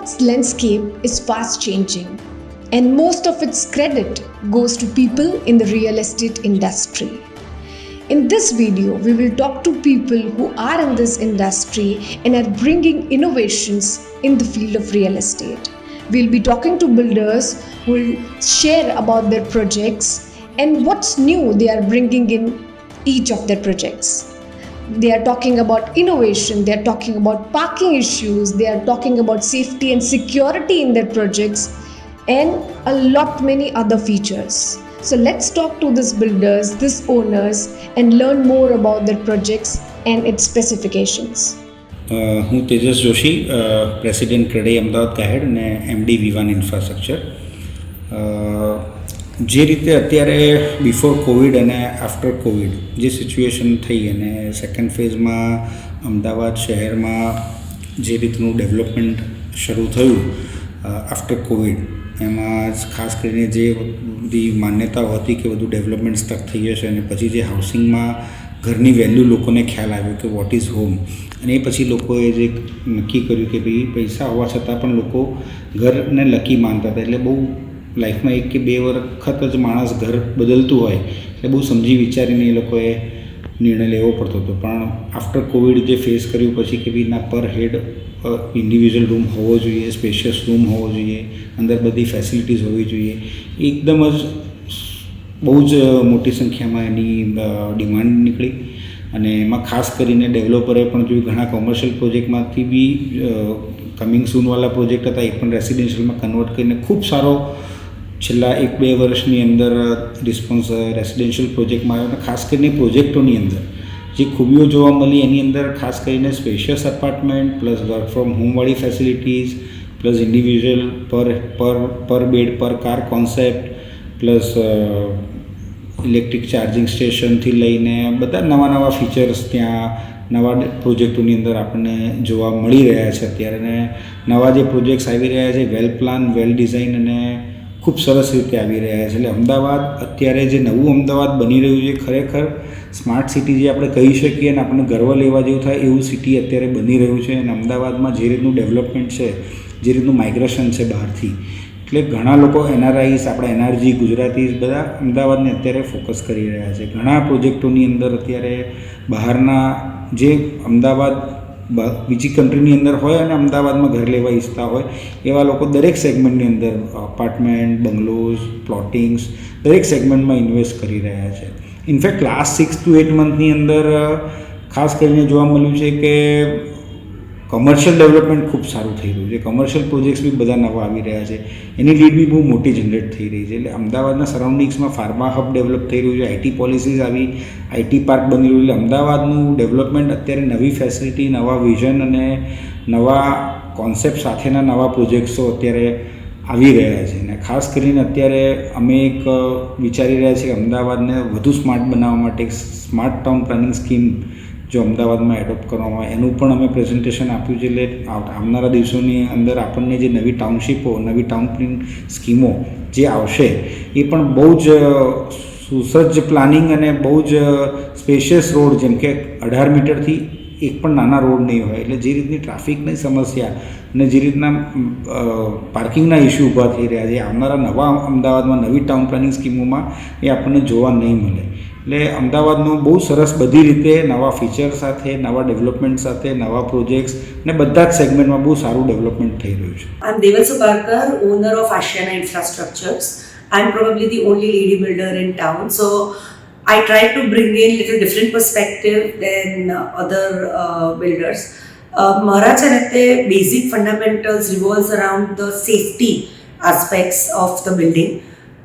Gujarat's landscape is fast changing, and most of its credit goes to people in the real estate industry. In this video, we will talk to people who are in this industry and are bringing innovations in the field of real estate. We'll be talking to builders who will share about their projects and what's new they are bringing in each of their projects. They are talking about innovation, they are talking about parking issues, they are talking about safety and security in their projects, and a lot many other features. So let's talk to these builders, these owners, and learn more about their projects and its specifications. હું Tejas Joshi, president ક્રેડે Ahmedabad કાહેડ અને MD Vivaan infrastructure. જે રીતે અત્યારે before Covid અને after Covid જે situation થઈ અને second ફેઝમાં અમદાવાદ શહેરમાં જે રીતનું ડેવલપમેન્ટ શરૂ થયું આફ્ટર કોવિડ, એમાં ખાસ કરીને જે બધી માન્યતાઓ હતી કે બધું ડેવલપમેન્ટ સ્ટક થઈ જશે અને પછી જે હાઉસિંગમાં ઘરની વેલ્યુ લોકોને ખ્યાલ આવ્યો કે વોટ ઇઝ હોમ, અને એ પછી લોકોએ જે નક્કી કર્યું કે ભાઈ પૈસા હોવા છતાં પણ લોકો ઘરને લકી માનતા હતા. એટલે બહુ લાઈફમાં 1 કે 2 વખત જ માણસ ઘર બદલતું હોય એટલે બહુ સમજી વિચારીને એ લોકોએ નિર્ણય લેવો પડતો હતો. પણ આફ્ટર કોવિડ જે ફેસ કર્યું પછી કે ભાઈ ના પર હેડ ઇન્ડિવિજ્યુઅલ રૂમ હોવો જોઈએ, સ્પેશિયસ રૂમ હોવો જોઈએ, અંદર બધી ફેસિલિટીઝ હોવી જોઈએ, એકદમ જ બહુ જ મોટી સંખ્યામાં એની ડિમાન્ડ નીકળી. અને એમાં ખાસ કરીને ડેવલપરે પણ જોયું, ઘણા કોમર્શિયલ પ્રોજેક્ટમાંથી બી કમિંગ સૂનવાળા પ્રોજેક્ટ હતા એ પણ રેસિડેન્શિયલમાં કન્વર્ટ કરીને ખૂબ સારો છેલ્લા 1-2 વર્ષની અંદર રિસ્પોન્સ રેસિડેન્શિયલ પ્રોજેક્ટમાં આવ્યો. અને ખાસ કરીને પ્રોજેક્ટોની અંદર જે ખૂબીઓ જોવા મળી એની અંદર ખાસ કરીને spacious apartment plus work from હોમવાળી facilities plus individual per bed per car concept plus electric charging સ્ટેશનથી લઈને બધા નવા ફીચર્સ ત્યાં નવા પ્રોજેક્ટોની અંદર આપણને જોવા મળી રહ્યા છે અત્યારે. અને નવા જે પ્રોજેક્ટ્સ આવી રહ્યા છે વેલ પ્લાન, વેલ ડિઝાઇન અને ખૂબ સરસ રીતે આવી રહ્યા છે. એટલે અમદાવાદ અત્યારે જે નવું અમદાવાદ બની રહ્યું છે, ખરેખર સ્માર્ટ સિટી જે આપણે કહી શકીએ અને આપણને ગર્વ લેવા જેવું થાય એવું સિટી અત્યારે બની રહ્યું છે. અને અમદાવાદમાં જે રીતનું ડેવલપમેન્ટ છે, જે રીતનું માઇગ્રેશન છે બહારથી, એટલે ઘણા લોકો એનઆરઆઈસ, આપણા એનઆરજી ગુજરાતીઝ બધા અમદાવાદને અત્યારે ફોકસ કરી રહ્યા છે. ઘણા પ્રોજેક્ટોની અંદર અત્યારે બહારના જે અમદાવાદ બીજી કન્ટ્રીની અંદર હોય અને અમદાવાદમાં ઘર લેવા ઈચ્છતા હોય એવા લોકો દરેક સેગમેન્ટની અંદર અપાર્ટમેન્ટ, બંગલોઝ, પ્લોટિંગ્સ દરેક સેગમેન્ટમાં ઇન્વેસ્ટ કરી રહ્યા છે. ઇનફેક્ટ લાસ્ટ 6 to 8 મંથની અંદર ખાસ કરીને જોવા મળ્યું છે કે કોમર્શિયલ ડેવલપમેન્ટ ખૂબ સારું થઈ રહ્યું છે. કોમર્શિયલ પ્રોજેક્ટ્સ બી બધા નવા આવી રહ્યા છે, એની લીડ બી બહુ મોટી જનરેટ થઈ રહી છે. એટલે અમદાવાદના સરાઉન્ડિંગ્સમાં ફાર્મા હબ ડેવલપ થઈ રહ્યું છે, આઈટી પોલિસીઝ આવી, આઈટી પાર્ક બની રહ્યું. એટલે અમદાવાદનું ડેવલપમેન્ટ અત્યારે નવી ફેસિલિટી, નવા વિઝન અને નવા કોન્સેપ્ટ સાથેના નવા પ્રોજેક્ટ્સો અત્યારે આવી રહ્યા છે. અને ખાસ કરીને અત્યારે અમે એક વિચારી રહ્યા છીએ કે અમદાવાદને વધુ સ્માર્ટ બનાવવા માટે એક સ્માર્ટ ટાઉન પ્લાનિંગ સ્કીમ જો અમદાવાદમાં એડોપ્ટ કરવામાં આવે એનું પણ અમે પ્રેઝન્ટેશન આપ્યું છે. એટલે આવનારા દિવસોની અંદર આપણને જે નવી ટાઉનશીપો, નવી ટાઉન પ્લાનિંગ સ્કીમો જે આવશે એ પણ બહુ જ સુસજ્જ પ્લાનિંગ અને બહુ જ સ્પેશિયસ રોડ, જેમ કે 18 મીટરથી એક પણ નાના રોડ નહીં હોય. એટલે જે રીતની ટ્રાફિકની સમસ્યા અને જે રીતના પાર્કિંગના ઇસ્યુ ઊભા થઈ રહ્યા છે, આવનારા નવા અમદાવાદમાં નવી ટાઉન પ્લાનિંગ સ્કીમોમાં એ આપણને જોવા નહીં મળે. એટલે અમદાવાદનું બહુ સરસ બધી રીતે નવા ફીચર સાથે, નવા ડેવલપમેન્ટ સાથે, નવા પ્રોજેક્ટ્સ અને બધા જ સેગમેન્ટમાં બહુ સારું ડેવલપમેન્ટ થઈ રહ્યું છે. I'm Devalsu Parkar, owner of Ashana Infrastructures. I'm probably the only lady builder in town, so I try to bring in little different perspective than other builders. મારા છે ને તે basic fundamentals revolves around the safety aspects of the building.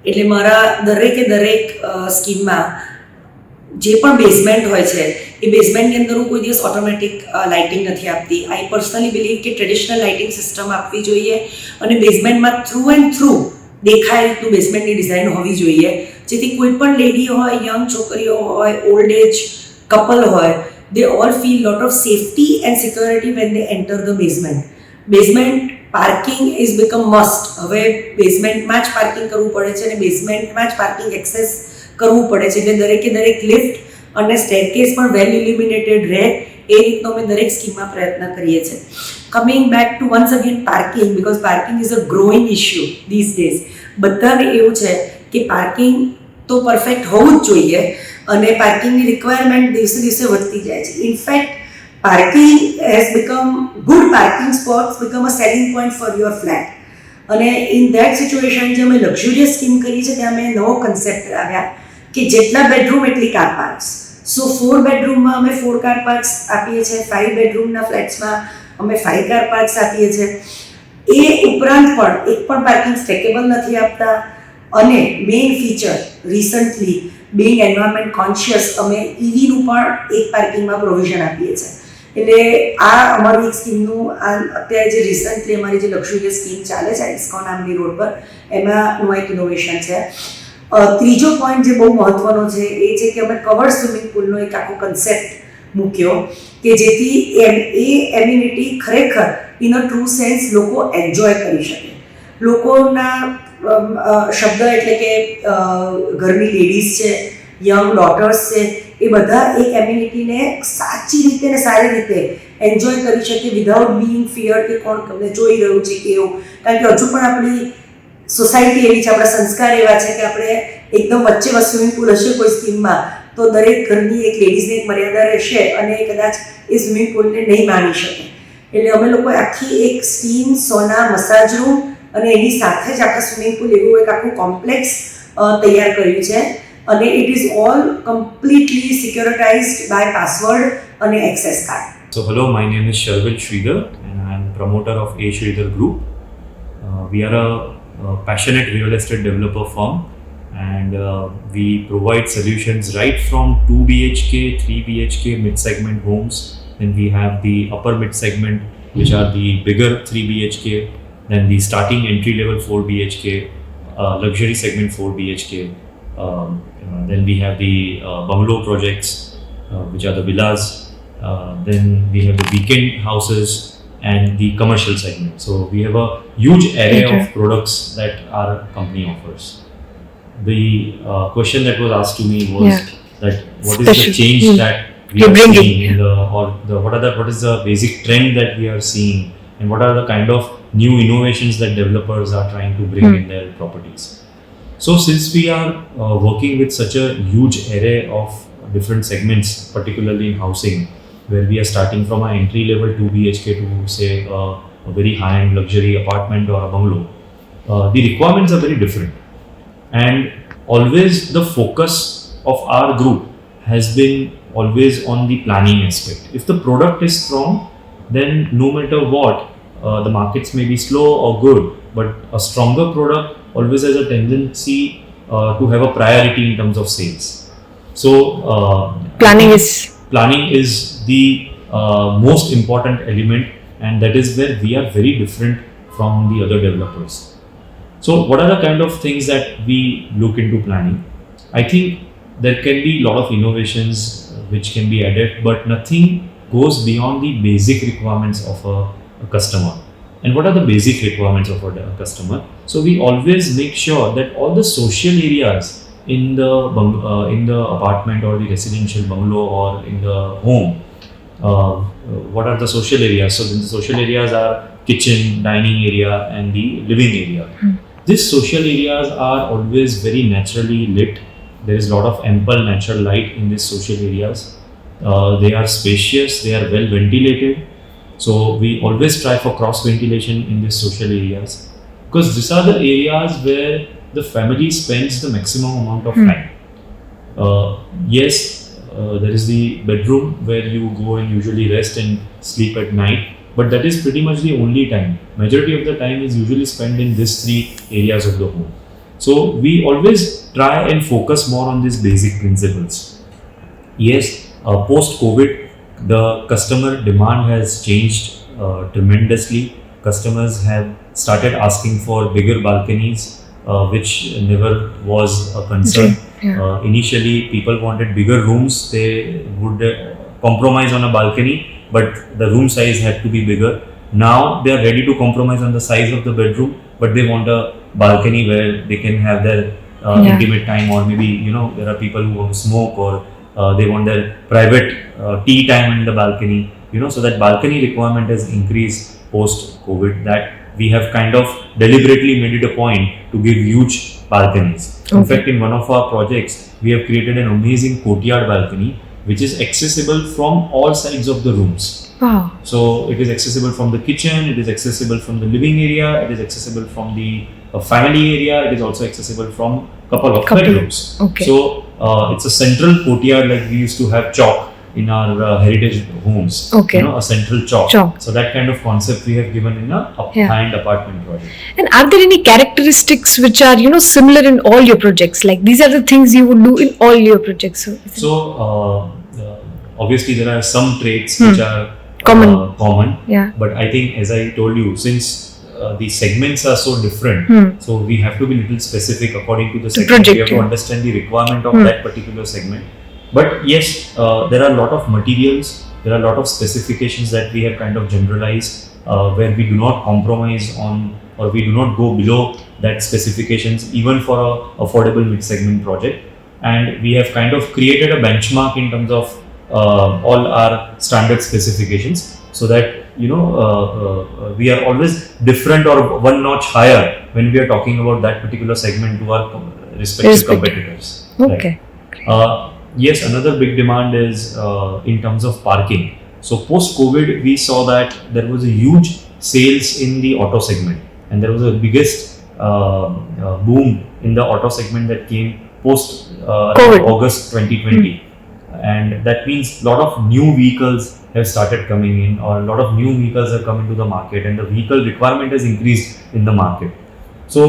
એટલે મારા દરેક સ્કીમમાં જે પણ basement હોય છે એ બેઝમેન્ટની અંદર હું કોઈ દિવસ ઓટોમેટિક લાઇટિંગ નથી આપતી. આઈ પર્સનલી બિલીવ કે ટ્રેડિશનલ લાઇટિંગ સિસ્ટમ આપવી જોઈએ અને બેઝમેન્ટમાં થ્રુ એન્ડ થ્રુ દેખાય રીતનું બેઝમેન્ટની ડિઝાઇન હોવી જોઈએ, જેથી કોઈ પણ લેડી હોય, યંગ છોકરીઓ હોય, ઓલ્ડ એજ કપલ હોય, they all feel lot of safety and security when they enter the basement. Basement parking is become must. હવે બેઝમેન્ટમાં જ પાર્કિંગ કરવું પડે છે અને બેઝમેન્ટમાં જ પાર્કિંગ એક્સેસ કરવું પડે છે. એટલે દરેક લિફ્ટ અને સ્ટેરકેસ પણ વેલ ઇલ્યુમિનેટેડ રહે એ રીતનો અમે દરેક સ્કીમમાં પ્રયત્ન કરીએ છીએ. Coming back to once again parking, because parking is a growing issue this days. બધાને એવું છે કે પાર્કિંગ તો પરફેક્ટ હોવું જ જોઈએ અને પાર્કિંગની રિક્વાયરમેન્ટ દિવસે દિવસે વધતી જાય છે. In fact parking has become good parking spots become a selling point for your flat. અને ઇન ધેટ સિચ્યુએશન જે અમે લક્ઝુરિયસ સ્કીમ કરી છે ત્યાં અમે નવો કન્સેપ્ટ આવ્યા કે જેટલા બેડરૂમ એટલી કાર પાર્ક્સ. સો 4 બેડરૂમમાં અમે 4 કાર પાર્ક્સ આપીએ છીએ, 5 બેડરૂમના ફ્લેટ્સમાં અમે 5 કાર પાર્ક્સ આપીએ છીએ. એ ઉપરાંત પણ એક પણ પાર્કિંગ સ્ટેકેબલ નથી આપતા અને main feature recently Bing environment conscious અમે ઈવીનું પણ એક પાર્કિંગમાં પ્રોવિઝન આપીએ છીએ. એટલે આ અમારી એક સ્કીમનું અત્યારે જે રિસન્ટલી અમારી જે લક્ઝુરિયસ સ્કીમ ચાલે છે ઇસ્કોન આમની રોડ પર એમાંનું એક ઇનોવેશન છે. ત્રીજો પોઈન્ટ જે બહુ મહત્વનો છે એ છે કે અમે કવર્ડ સ્વિમિંગ પુલનો એક આખો કન્સેપ્ટ મૂક્યો કે જેથી એ એમ્યુનિટી ખરેખર ઇન અ ટ્રુ સેન્સ લોકો એન્જોય કરી શકે. લોકોના શબ્દ એટલે કે ઘરની લેડીઝ છે, યંગ ડોટર્સ છે, એ બધા એક એમ્યુનિટીને સાચી રીતે ને સારી રીતે એન્જોય કરી શકે વિધાઉટ બીઇંગ ફિયર કે કોણ તમને જોઈ રહ્યું છે કે એવું. કારણ કે હજુ પણ આપણી સોસાયટી એવી છે, આપણા સંસ્કાર એવા છે કે આપણે એકદમ વચ્ચે સ્વિમિંગ પુલ હશે કોઈ સ્કીમમાં તો દરેક ઘરની એક લેડીઝની એક મર્યાદા રહેશે અને કદાચ એ સ્વિમિંગ પુલને નહીં માણી શકે. એટલે અમે લોકોએ આખી એક સ્ટીમ, સોના, મસાજ રૂમ અને એની સાથે જ આખા સ્વિમિંગ પુલ એવું એક આખું કોમ્પ્લેક્સ તૈયાર કર્યું છે અને it is all completely securitized by password અને access card. So hello, my name is Sharvil Sridhar and I am promoter of A. Sridhar Group. We are a passionate real estate developer firm and we provide solutions right from 2 BHK, 3 BHK mid-segment homes. Then we have the upper mid-segment which are the bigger 3 BHK, then the starting entry-level 4 BHK, luxury segment 4 BHK. Then we have the bungalow projects which are the villas. Then we have the weekend houses and the commercial segment. So we have a huge array of products that our company offers. The question that was asked to me was that what is the change that we are seeing in what is the basic trend that we are seeing and what are the kind of new innovations that developers are trying to bring in their properties. So since we are working with such a huge array of different segments, particularly in housing, where we are starting from an entry level 2 BHK to say a very high-end luxury apartment or a bungalow, the requirements are very different. And always the focus of our group has been always on the planning aspect. If the product is strong, then no matter what, the markets may be slow or good, but a stronger product always has a tendency to have a priority in terms of sales. So planning is the most important element, and that is where we are very different from the other developers. So what are the kind of things that we look into planning? I think there can be a lot of innovations which can be added, but nothing goes beyond the basic requirements of a customer. And what are the basic requirements of a customer? So we always make sure that all the social areas in the apartment or the residential bungalow or in the home, what are the social areas? So then the social areas are kitchen, dining area and the living area. These social areas are always very naturally lit. There is a lot of ample natural light in these social areas. They are spacious, they are well ventilated. So we always try for cross ventilation in these social areas because these are the areas where the family spends the maximum amount of time. Yes, there is the bedroom where you go and usually rest and sleep at night, but that is pretty much the only time. Majority of the time is usually spent in these 3 areas of the home. So we always try and focus more on these basic principles. Yes, post-COVID, the customer demand has changed tremendously. Customers have started asking for bigger balconies, which never was a concern. Initially, people wanted bigger rooms. They would compromise on a balcony, but the room size had to be bigger. Now they are ready to compromise on the size of the bedroom, but they want a balcony where they can have their intimate time, or maybe there are people who want to smoke or they want their private tea time in the balcony, so that balcony requirement has increased post COVID, that we have kind of deliberately made it a point to give huge balconies. In fact, in one of our projects, we have created an amazing courtyard balcony which is accessible from all sides of the rooms. Wow. So it is accessible from the kitchen, it is accessible from the living area, it is accessible from the family area, it is also accessible from couple of bedrooms. Okay. So it's a central courtyard, like we used to have chalk in our heritage homes. Okay. A central chalk. Chalk. So that kind of concept we have given in a high-end apartment project. And are there any characteristics which are, similar in all your projects? Like these are the things you would do in all your projects. So obviously there are some traits which are common. Yeah. But I think, as I told you, since the segments are so different, so we have to be little specific according to the segment. Project, we have to understand the requirement of that particular segment. But yes, there are a lot of materials, there are a lot of specifications that we have kind of generalized, where we do not compromise on, or we do not go below that specifications even for a affordable mid-segment project. And we have kind of created a benchmark in terms of all our standard specifications, so that we are always different or one notch higher when we are talking about that particular segment to our respective competitors. Okay. Right? Yes, another big demand is in terms of parking. So post-COVID, we saw that there was a huge sales in the auto segment, and there was a biggest boom in the auto segment that came post August 2020. And that means a lot of new vehicles have started coming in, or a lot of new vehicles have come into the market, and the vehicle requirement has increased in the market. So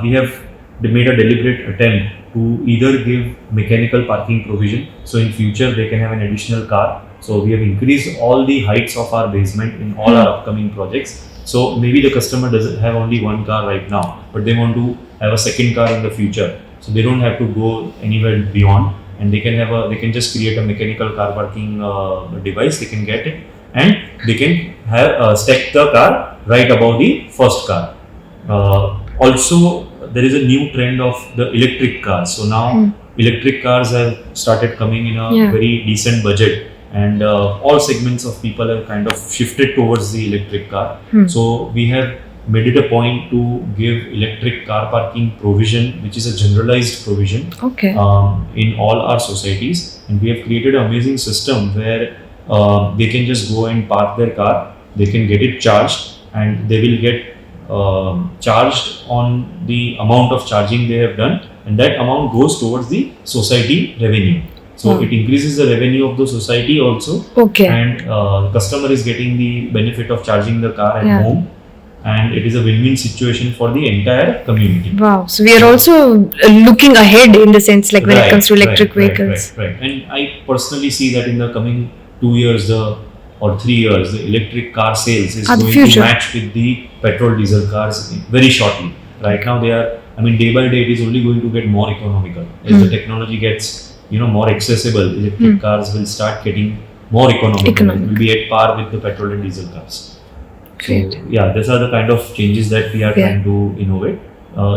we have made a deliberate attempt to either give mechanical parking provision, so in future they can have an additional car. So we have increased all the heights of our basement in all our upcoming projects. So maybe the customer doesn't have only one car right now, but they want to have a second car in the future. So they don't have to go anywhere beyond, and they can just create a mechanical car parking device. They can get it, and they can have stack the car right above the first car. Also, there is a new trend of the electric cars. So now electric cars have started coming in a very decent budget, and all segments of people have kind of shifted towards the electric car. So we have made it a point to give electric car parking provision, which is a generalized provision in all our societies. And we have created an amazing system where they can just go and park their car, they can get it charged, and they will get charged on the amount of charging they have done, and that amount goes towards the society revenue. So it increases the revenue of the society also, and the customer is getting the benefit of charging the car at home, and it is a win-win situation for the entire community. Wow. So we are also looking ahead in the sense, like when it comes to electric vehicles. Right. And I personally see that in the coming 2 years or 3 years, the electric car sales is going to match with the petrol diesel cars very shortly. Right now they are, day by day it is only going to get more economical. As the technology gets more accessible, electric cars will start getting more economical. It will be at par with the petrol and diesel cars. Great. So yeah, these are the kind of changes that we are trying to innovate.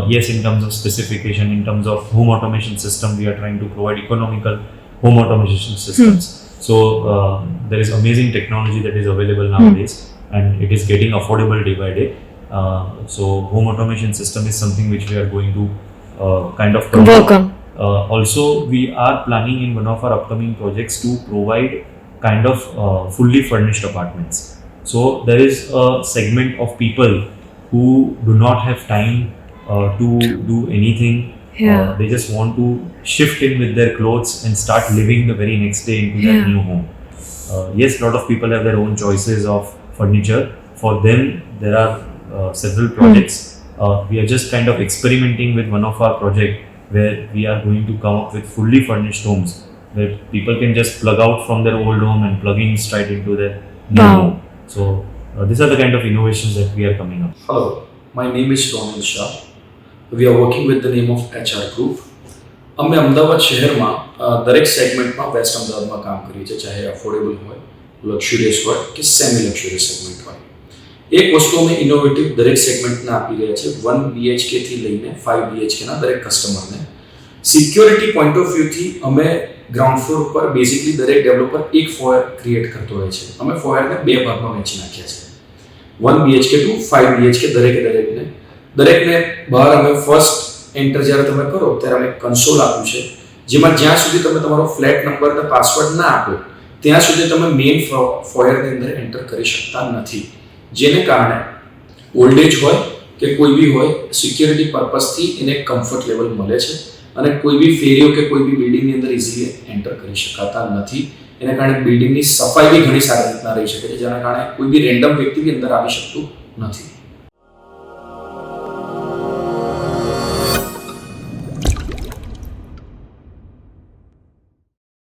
Yes, in terms of specification, in terms of home automation system, we are trying to provide economical home automation systems. So there is amazing technology that is available nowadays, and it is getting affordable day by day. So home automation system is something which we are going to kind of work on. Also, we are planning in one of our upcoming projects to provide kind of fully furnished apartments. So there is a segment of people who do not have time to do anything. They just want to shift in with their clothes and start living the very next day into that new home. Yes, a lot of people have their own choices of furniture. For them, there are several projects. We are just kind of experimenting with one of our projects where we are going to come up with fully furnished homes, where people can just plug out from their old home and plug in straight into their new home. So these are the kind of innovations that we are coming up. Hello, my name is Sonaiya. We are working with the name of HR Group. અમે અમદાવાદ શહેરમાં દરેક સેગમેન્ટમાં waste અમદાવાદમાં કામ કરીએ છીએ, ચાહે affordable હોય, લક્ઝુરિયસ હોય કે સેમી લક્ઝુરિયસ સેગમેન્ટ હોય. એક વસ્તુ અમે ઇનોવેટિવ દરેક સેગમેન્ટને આપી રહ્યા છે, 1 BHK થી લઈને 5 BHK ના દરેક કસ્ટમરને. સિક્યોરિટી પોઈન્ટ ઓફ વ્યૂથી અમે ગ્રાઉન્ડ ફ્લોર પર બેઝિકલી દરેક ડેવલપર એક ફોયર ક્રિએટ કરતો હોય છે. અમે ફોયરને 2 ભાગમાં વહેંચી નાખ્યા છે, 1 BHK to 5 BHK દરેકને બહાર અમે ફર્સ્ટ એન્ટર જ્યારે તમે કરો ત્યારે અમે કન્સોલ આપ્યું છે, જેમાં જ્યાં સુધી તમે તમારો ફ્લેટ નંબર અને પાસવર્ડ ના આપો ત્યાં સુધી તમે મેઇન ફોયરની અંદર એન્ટર કરી શકતા નથી. જેને કારણે ઓલ્ડ એજ હોય કે કોઈ બી હોય, સિક્યોરિટી પર્પઝથી એને કમ્ફર્ટ લેવલ મળે છે અને કોઈ બી ફેરીઓ કે કોઈ બી બિલ્ડિંગની અંદર ઇઝીલી એન્ટર કરી શકાતા નથી. એના કારણે બિલ્ડિંગની સફાઈ બી ઘણી સારી રીતના રહી શકે છે, જેના કારણે કોઈ બી રેન્ડમ વ્યક્તિ બી અંદર આવી શકતું નથી.